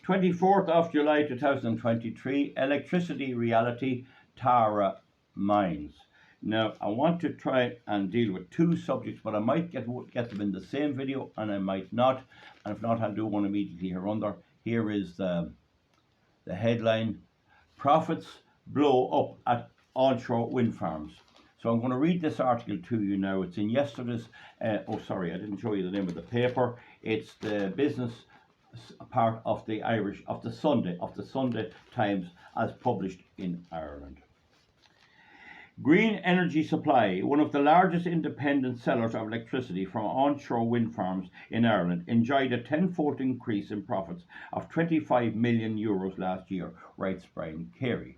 24th of July 2023, electricity reality, Tara Mines. Now, I want to try and deal with two subjects, but I might get them in the same video and I might not. And if not, I'll do one immediately here under. Here is the headline: Profits blow up at onshore wind farms. So I'm going to read this article to you now. It's in yesterday's, oh sorry, I didn't show you the name of the paper. It's the business part of the Sunday Times as published in Ireland. Green energy supply, one of the largest independent sellers of electricity from onshore wind farms in Ireland, enjoyed a tenfold increase in profits of €25 million last year, writes Brian Carey.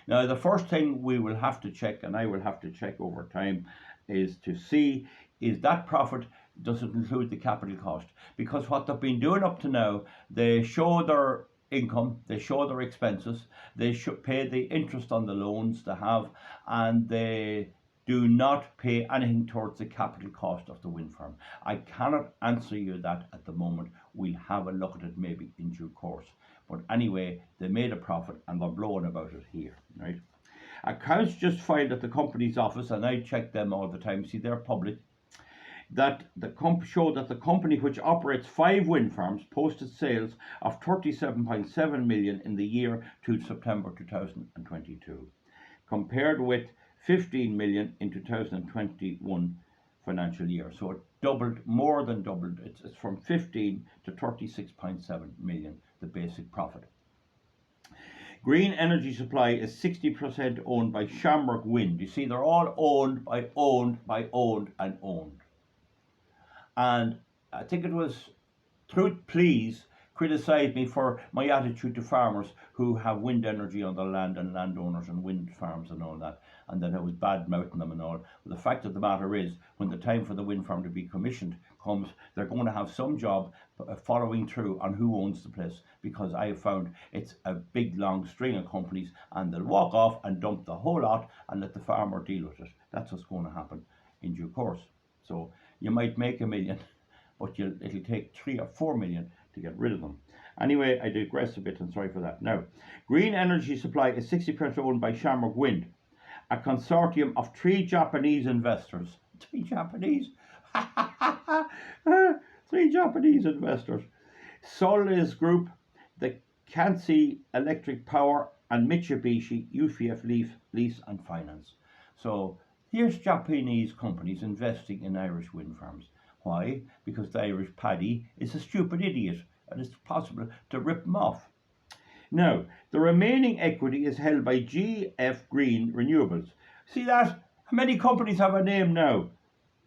Now, the first thing we will have to check, and I will have to check over time, is to see, is that profit, does it include the capital cost? Because what they've been doing up to now, they show their income, they show their expenses, they should pay the interest on the loans they have, and they do not pay anything towards the capital cost of the wind farm. I cannot answer you that at the moment. We'll have a look at it maybe in due course. But anyway, they made a profit and they're blowing about it here, right? Accounts just filed at the company's office, and I check them all the time, see they're public, that show that the company, which operates 5 wind farms, posted sales of 37.7 million in the year to September 2022, compared with 15 million in 2021 financial year. So it doubled, more than doubled. It's from 15 to 36.7 million, the basic profit. Green energy supply is 60% owned by Shamrock Wind. You see, they're all owned. And I think it was Truth Please criticised me for my attitude to farmers who have wind energy on their land, and landowners and wind farms and all that, and that I was bad-mouthing them and all. But the fact of the matter is, when the time for the wind farm to be commissioned comes, they're going to have some job following through on who owns the place, because I have found it's a big long string of companies, and they'll walk off and dump the whole lot and let the farmer deal with it. That's what's going to happen in due course. So you might make $1 million, but it'll take 3 or 4 million to get rid of them. Anyway, I digress a bit, and sorry for that. Now, green energy supply is 60% owned by Shamrock Wind, a consortium of 3 Japanese investors. 3 Japanese? 3 Japanese investors. Solis Group, the Kansai Electric Power, and Mitsubishi UFI Lease and Finance. So here's Japanese companies investing in Irish wind farms. Why? Because the Irish paddy is a stupid idiot, and it's possible to rip them off. Now, the remaining equity is held by GF Green Renewables. See that? How many companies have a name now?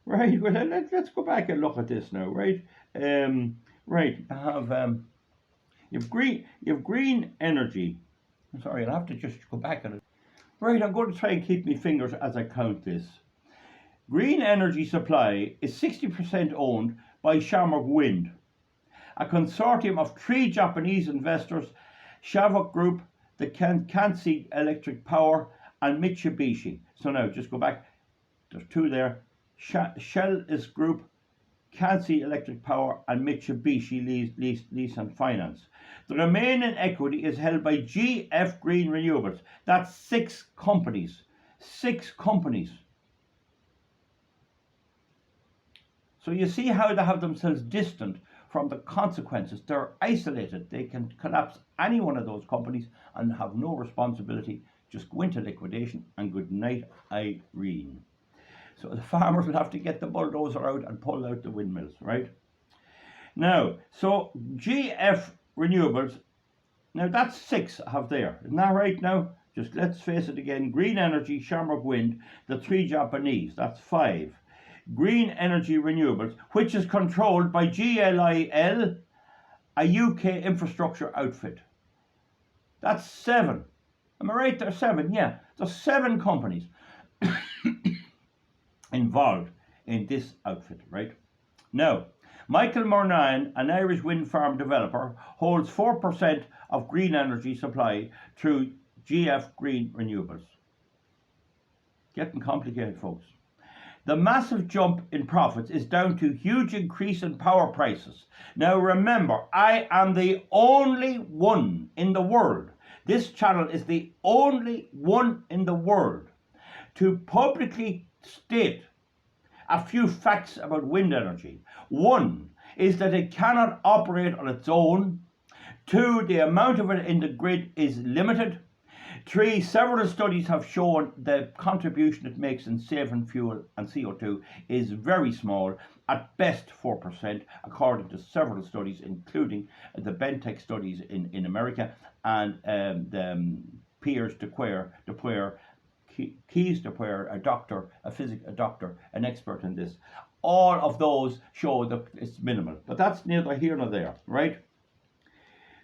Right, well, let's go back and look at this now, right? Right, you have green energy. I'm sorry, I'll have to just go back on it. Right, I'm going to try and keep my fingers as I count this. Green energy supply is 60% owned by Shamrock Wind, a consortium of 3 Japanese investors: Shavok Group, the Kansai Electric Power, and Mitsubishi. So now, just go back. There's 2 there. Solis Group, Kansai Electric Power, and Mitsubishi Lease and Finance. The remaining equity is held by GF Green Renewables. That's 6 companies. 6 companies. So you see how they have themselves distant from the consequences. They're isolated. They can collapse any one of those companies and have no responsibility. Just go into liquidation and good night, Irene. So the farmers will have to get the bulldozer out and pull out the windmills, right? Now, so GF Renewables, now that's 6 I have there. Isn't that right now? Just let's face it again. Green Energy, Shamrock Wind, the 3 Japanese, that's 5. Green Energy Renewables, which is controlled by GLIL, a UK infrastructure outfit. That's 7. Am I right? There's 7, yeah. There's 7 companies involved in this outfit, right? Now, Michael Murnane, an Irish wind farm developer, holds 4% of green energy supply through GF Green Renewables. Getting complicated, folks. The massive jump in profits is down to huge increase in power prices. Now remember, I am the only one in the world. This channel is the only one in the world to publicly state a few facts about wind energy. One is that it cannot operate on its own. Two, the amount of it in the grid is limited. Three, several studies have shown the contribution it makes in saving fuel and CO2 is very small, at best 4%, according to several studies, including the Bentech studies in America and the Piers Keys de a doctor, a doctor, an expert in this. All of those show that it's minimal, but that's neither here nor there, right?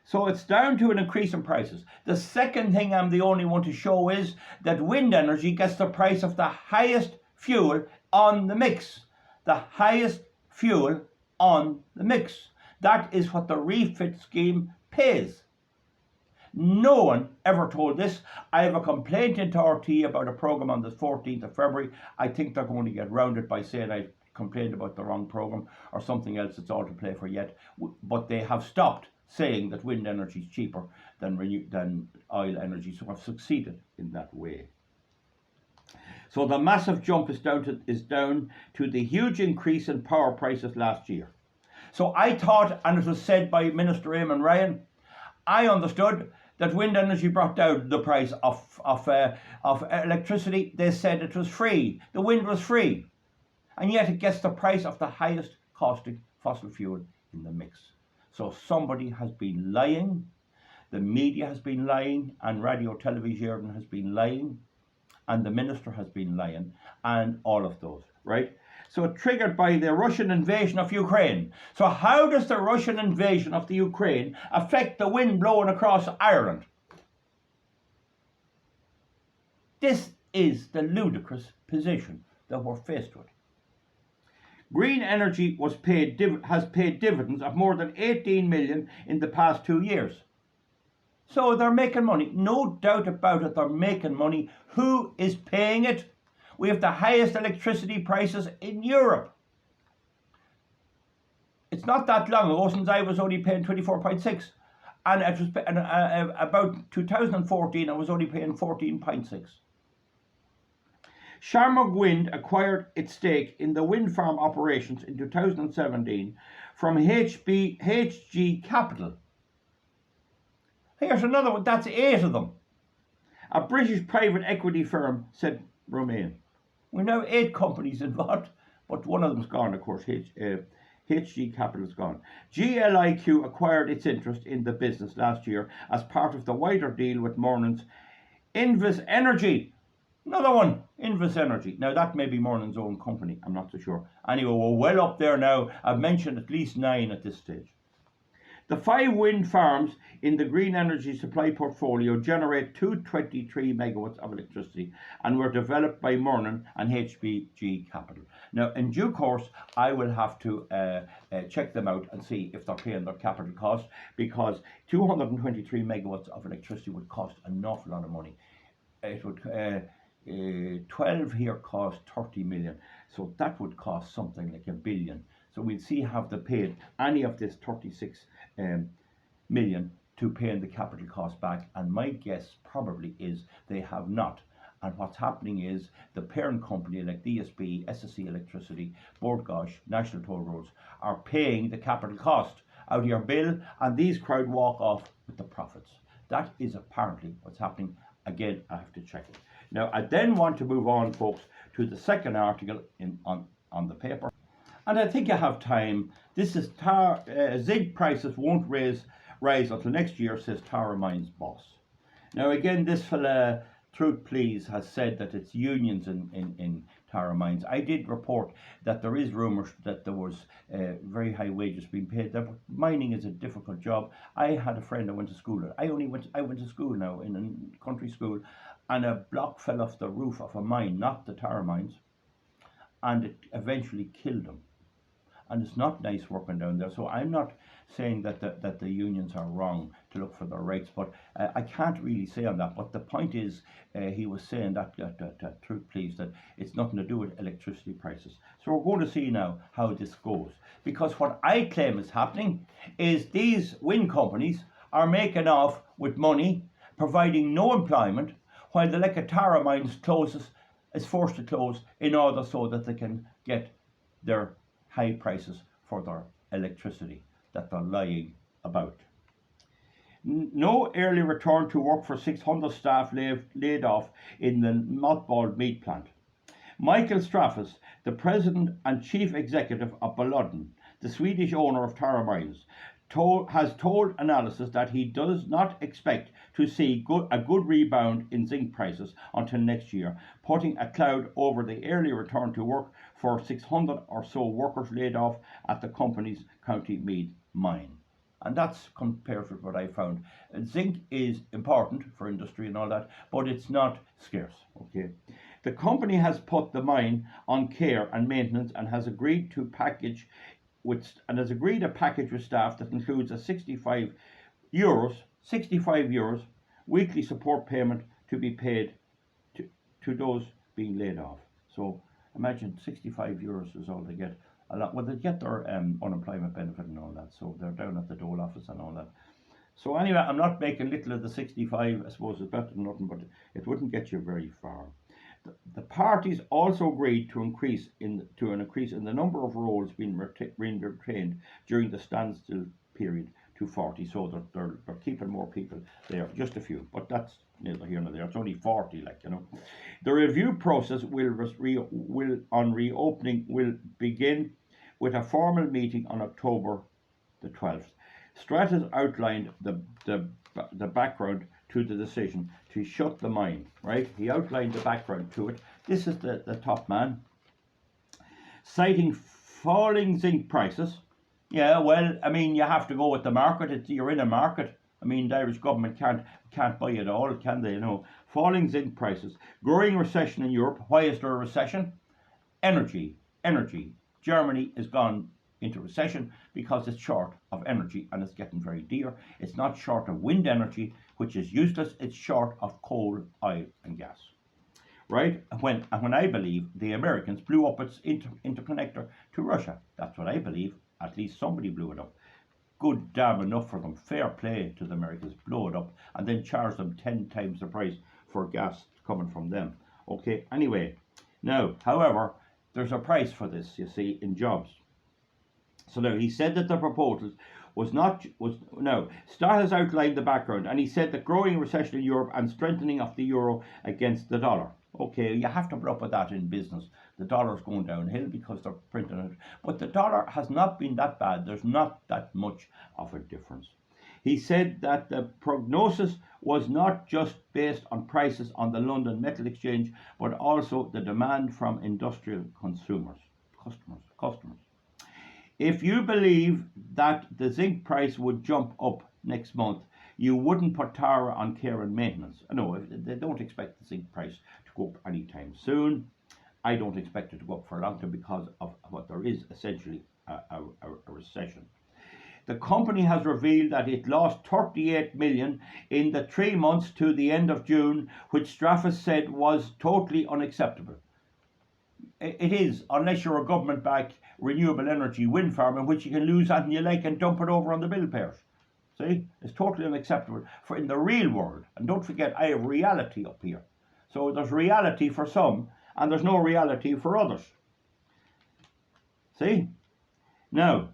So it's down to an increase in prices. The second thing I'm the only one to show is that wind energy gets the price of the highest fuel on the mix. The highest fuel on the mix. That is what the refit scheme pays. No one ever told this. I have a complaint into RT about a programme on the 14th of February. I think they're going to get round it by saying I complained about the wrong programme or something else. It's all to play for yet. But they have stopped saying that wind energy is cheaper than oil energy, so I've succeeded in that way. So the massive jump is down to the huge increase in power prices last year. So I thought, and it was said by Minister Eamon Ryan, I understood that wind energy brought down the price of electricity. They said it was free. The wind was free, and yet it gets the price of the highest costing fossil fuel in the mix. So somebody has been lying, the media has been lying, and Radio Television has been lying, and the minister has been lying, and all of those, right? So triggered by the Russian invasion of Ukraine. So how does the Russian invasion of the Ukraine affect the wind blowing across Ireland? This is the ludicrous position that we're faced with. Green energy has paid dividends of more than 18 million in the past 2 years. So they're making money. No doubt about it, they're making money. Who is paying it? We have the highest electricity prices in Europe. It's not that long ago since I was only paying 24.6. And it was about 2014 I was only paying 14.6. Shamrock Wind acquired its stake in the wind farm operations in 2017 from HG Capital. Here's another one, that's 8 of them. A British private equity firm, said Romain. We now 8 companies involved, but one of them's gone, of course. HG Capital is gone. GLIQ acquired its interest in the business last year as part of the wider deal with Morning's Invis Energy. Another one, Invis Energy. Now that may be Morning's own company, I'm not so sure. Anyway, we're well up there now. I've mentioned at least 9 at this stage. The 5 wind farms in the green energy supply portfolio generate 223 megawatts of electricity and were developed by Morning and HBG Capital. Now, in due course, I will have to check them out and see if they're paying their capital cost, because 223 megawatts of electricity would cost an awful lot of money. It would 12 here cost 30 million, so that would cost something like $1 billion. So we'll see have they paid any of this 36 million to paying the capital cost back, and my guess probably is they have not. And what's happening is the parent company like DSB, SSE Electricity, Bord Gáis, National Toll Roads are paying the capital cost out of your bill, and these crowd walk off with the profits. That is apparently what's happening. Again, I have to check it. Now, I then want to move on, folks, to the second article on the paper. And I think I have time. This is zinc prices won't rise until next year, says Tara Mines boss. Now, again, this fella, Truth Please, has said that it's unions in Tara Mines. I did report that there is rumours that there was very high wages being paid there, but mining is a difficult job. I had a friend I went to school at. I went to school now in a country school, and a block fell off the roof of a mine, not the Tara Mines, and it eventually killed him. and it's not nice working down there. So I'm not saying that the unions are wrong to look for their rights, but I can't really say on that. But the point is, he was saying that truth please, that it's nothing to do with electricity prices. So we're going to see now how this goes, because what I claim is happening is these wind companies are making off with money, providing no employment, while the Tara mines is forced to close in order so that they can get their high prices for their electricity that they're lying about. No early return to work for 600 staff laid off in the mothballed meat plant. Michael Straffas, the president and chief executive of Boliden, the Swedish owner of Tara Mines, has told analysis that he does not expect to see a good rebound in zinc prices until next year, putting a cloud over the early return to work for 600 or so workers laid off at the company's County Meath mine. And that's compared with what I found. Zinc is important for industry and all that, but it's not scarce. Okay. The company has put the mine on care and maintenance and has agreed a package with staff that includes a €65 weekly support payment to be paid to those being laid off. So imagine €65 is all they get. A lot. Well, they get their unemployment benefit and all that, so they're down at the dole office and all that. So anyway, I'm not making little of the 65. I suppose it's better than nothing, but it wouldn't get you very far. The parties also agreed to an increase in the number of roles being retained during the standstill period to 40. So they're keeping more people there, just a few, but that's neither here nor there. It's only 40, like, you know. The review process on reopening will begin with a formal meeting on October the 12th. Stratas outlined the background to the decision to shut the mine, right? He outlined the background to it. This is the top man. Citing falling zinc prices. Yeah, well, I mean, you have to go with the market. You're in a market. I mean, the Irish government can't buy it all, can they? You know, falling zinc prices, growing recession in Europe. Why is there a recession? Energy. Germany has gone into recession because it's short of energy and it's getting very dear. It's not short of wind energy, which is useless. It's short of coal, oil, and gas. Right? When I believe the Americans blew up its interconnector to Russia. That's what I believe. At least somebody blew it up. Good damn enough for them. Fair play to the Americans. Blow it up and then charge them 10 times the price for gas coming from them. Okay, anyway. Now, however, there's a price for this, you see, in jobs. So now he said that the proposals Star has outlined the background, and he said that growing recession in Europe and strengthening of the euro against the dollar. Okay, you have to put up with that in business. The dollar's going downhill because they're printing it. But the dollar has not been that bad. There's not that much of a difference. He said that the prognosis was not just based on prices on the London Metal Exchange, but also the demand from industrial customers. If you believe that the zinc price would jump up next month, you wouldn't put Tara on care and maintenance. No, they don't expect the zinc price to go up anytime soon. I don't expect it to go up for a long time because of what there is essentially a recession. The company has revealed that it lost 38 million in the 3 months to the end of June, which Straffas said was totally unacceptable. It is, unless you're a government-backed renewable energy wind farm in which you can lose anything you like and dump it over on the bill payers. See? It's totally unacceptable for in the real world. And don't forget, I have reality up here. So there's reality for some, and there's no reality for others. See? Now,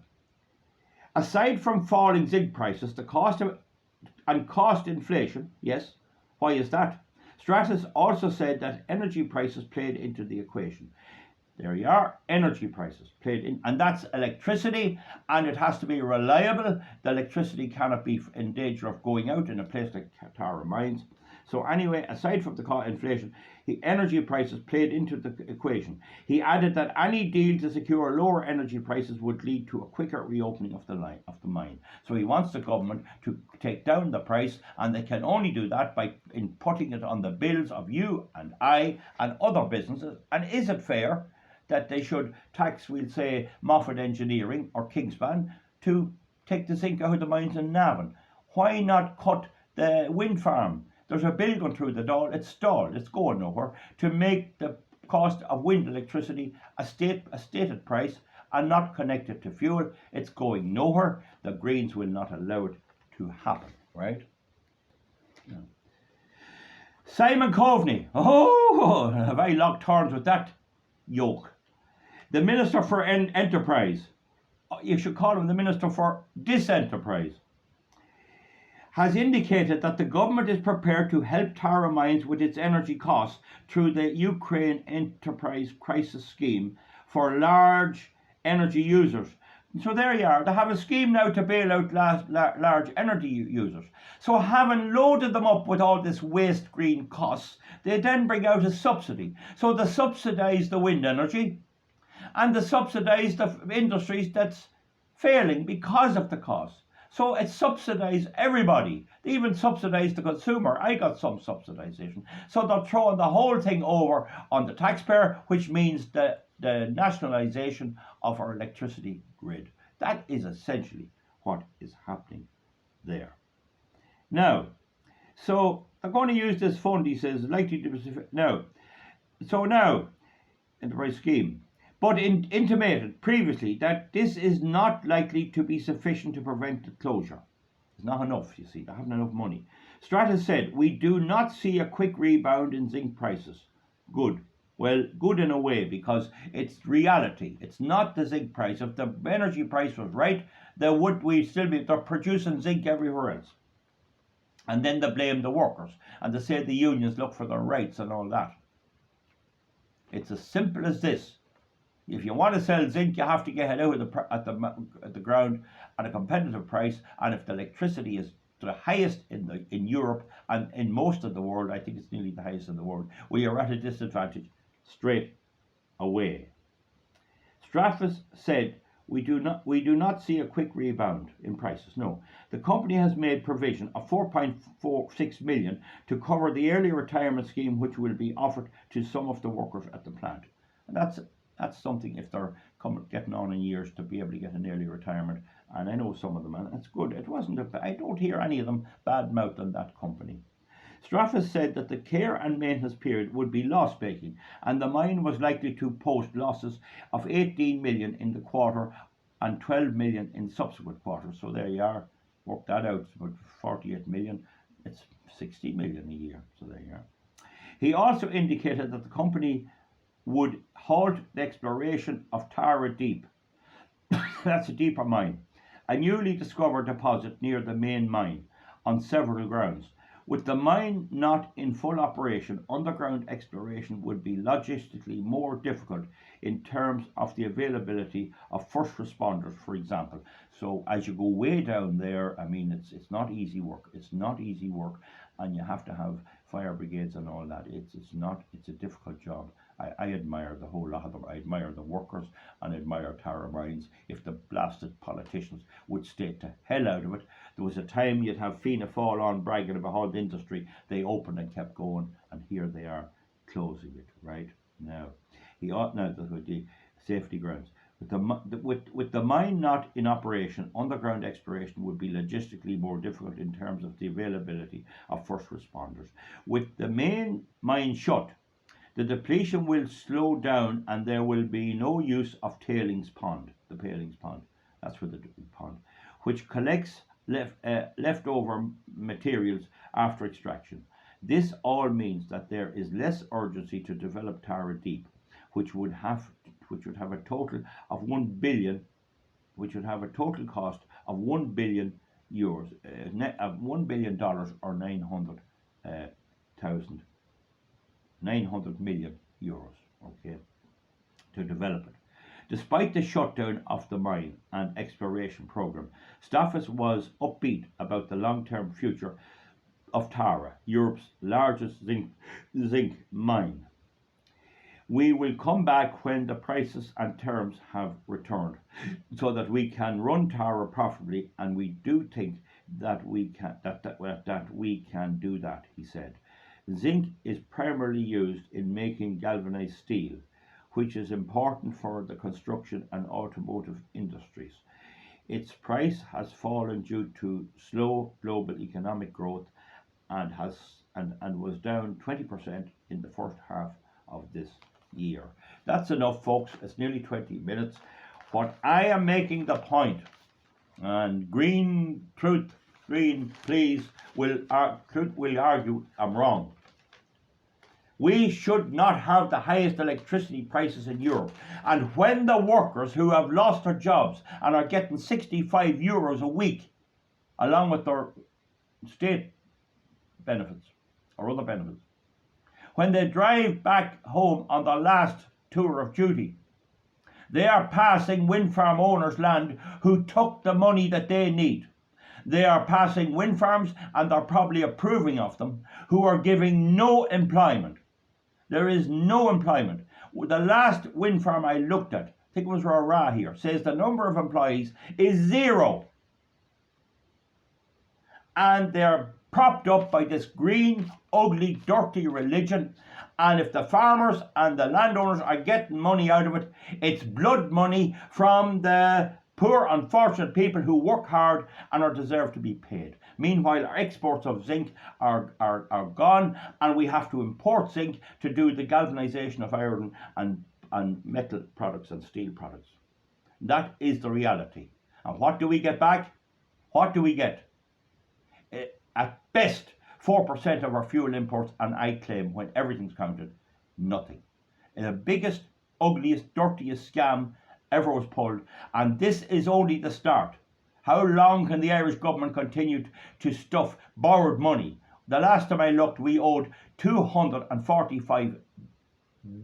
aside from falling zinc prices, the cost inflation, yes, why is that? Stratas also said that energy prices played into the equation. There you are, energy prices played in, and that's electricity, and it has to be reliable. The electricity cannot be in danger of going out in a place like Tara Mines. So anyway, aside from the inflation, the energy prices played into the equation. He added that any deal to secure lower energy prices would lead to a quicker reopening of the mine. So he wants the government to take down the price, and they can only do that by putting it on the bills of you and I and other businesses. And is it fair that they should tax, we'll say, Moffat Engineering or Kingspan to take the zinc out of the mines in Navan? Why not cut the wind farm? There's a bill going through the Dáil, it's stalled, it's going nowhere, to make the cost of wind electricity a stated price and not connected to fuel. It's going nowhere. The Greens will not allow it to happen, right? No. Simon Coveney, oh, have I locked horns with that yoke? The Minister for Enterprise, you should call him the Minister for Disenterprise, has indicated that the government is prepared to help Tara Mines with its energy costs through the Ukraine Enterprise Crisis Scheme for large energy users. So there you are. They have a scheme now to bail out large energy users. So having loaded them up with all this waste green costs, they then bring out a subsidy. So they subsidise the wind energy and they subsidise the industries that's failing because of the cost. So it subsidised everybody. They even subsidised the consumer. I got some subsidisation. So they're throwing the whole thing over on the taxpayer, which means the nationalisation of our electricity grid. That is essentially what is happening there. Now, so I'm going to use this fund, he says, likely to be now. So now, enterprise scheme, but intimated previously that this is not likely to be sufficient to prevent the closure. It's not enough, you see, they haven't enough money. Stratas said, we do not see a quick rebound in zinc prices. Good. Well, good in a way, because it's reality. It's not the zinc price. If the energy price was right, they're producing zinc everywhere else. And then they blame the workers, and they say the unions look for their rights and all that. It's as simple as this. If you want to sell zinc, you have to get it out of at the ground at a competitive price. And if the electricity is the highest in Europe and in most of the world, I think it's nearly the highest in the world, we are at a disadvantage straight away. Stratas said, we do not see a quick rebound in prices. No, the company has made provision of 4.46 million to cover the early retirement scheme, which will be offered to some of the workers at the plant. And that's something, if they're getting on in years, to be able to get an early retirement. And I know some of them, and it's good. It wasn't I don't hear any of them bad-mouthing that company. Stratas said that the care and maintenance period would be loss-making, and the mine was likely to post losses of 18 million in the quarter and 12 million in subsequent quarters. So there you are. Work that out. It's about 48 million. It's 60 million a year. So there you are. He also indicated that the company would halt the exploration of Tara Deep. That's a deeper mine, a newly discovered deposit near the main mine, on several grounds. With the mine not in full operation, underground exploration would be logistically more difficult in terms of the availability of first responders, for example. So as you go way down there, I mean, it's not easy work. It's not easy work, and you have to have fire brigades and all that. It's a difficult job. I admire the whole lot of them. I admire the workers and I admire Tara Mines. If the blasted politicians would stay to hell out of it. There was a time you'd have Fianna Fáil on bragging about how the industry, they opened and kept going, and here they are closing it right now. He ought now to the safety grounds. With the mine not in operation, underground exploration would be logistically more difficult in terms of the availability of first responders. With the main mine shut, the depletion will slow down and there will be no use of the tailings pond, that's where the pond, which collects leftover materials after extraction. This all means that there is less urgency to develop Tara Deep, which would have a total of 1 billion, which would have a total cost of 1 billion euros, $1 billion or 900 million euros, okay, to develop it. Despite the shutdown of the mine and exploration program, Stratas was upbeat about the long-term future of Tara, Europe's largest zinc mine. We will come back when the prices and terms have returned, so that we can run Tara profitably, and we do think that we can do that, he said. Zinc is primarily used in making galvanized steel, which is important for the construction and automotive industries. Its price has fallen due to slow global economic growth and was down 20% in the first half of this year. That's enough, folks. It's nearly 20 minutes. What I am making the point, and Green Truth, Green please, Truth will argue I'm wrong. We should not have the highest electricity prices in Europe. And when the workers who have lost their jobs and are getting 65 euros a week, along with their state benefits or other benefits, when they drive back home on their last tour of duty, they are passing wind farm owners' land who took the money that they need. They are passing wind farms, and they're probably approving of them, who are giving no employment. There is no employment. The last wind farm I looked at, I think it was Rara here, says the number of employees is 0. And they're propped up by this green, ugly, dirty religion. And if the farmers and the landowners are getting money out of it, it's blood money from the poor, unfortunate people who work hard and are deserved to be paid. Meanwhile, our exports of zinc are gone, and we have to import zinc to do the galvanization of iron and metal products and steel products. That is the reality. And what do we get back? What do we get? At best, 4% of our fuel imports, and I claim, when everything's counted, nothing. The biggest, ugliest, dirtiest scam ever was pulled, and this is only the start. How long can the Irish government continue to stuff borrowed money? The last time I looked, we owed 245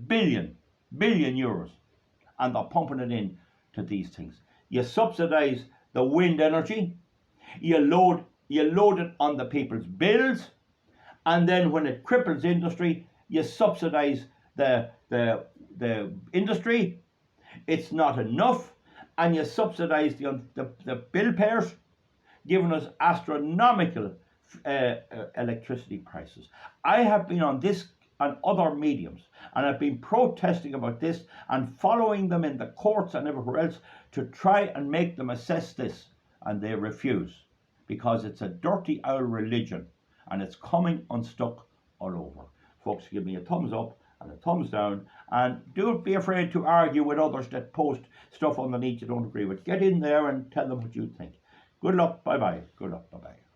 billion euros, and they're pumping it in to these things. You subsidise the wind energy, you load it on the people's bills, and then when it cripples industry, you subsidise the industry. It's not enough, and you subsidise the bill payers, giving us astronomical electricity prices. I have been on this and other mediums, and I've been protesting about this and following them in the courts and everywhere else to try and make them assess this, and they refuse, because it's a dirty owl religion, and it's coming unstuck all over. Folks, give me a thumbs up and a thumbs down, and don't be afraid to argue with others that post stuff underneath you don't agree with. Get in there and tell them what you think. Good luck, bye bye. Good luck, bye bye.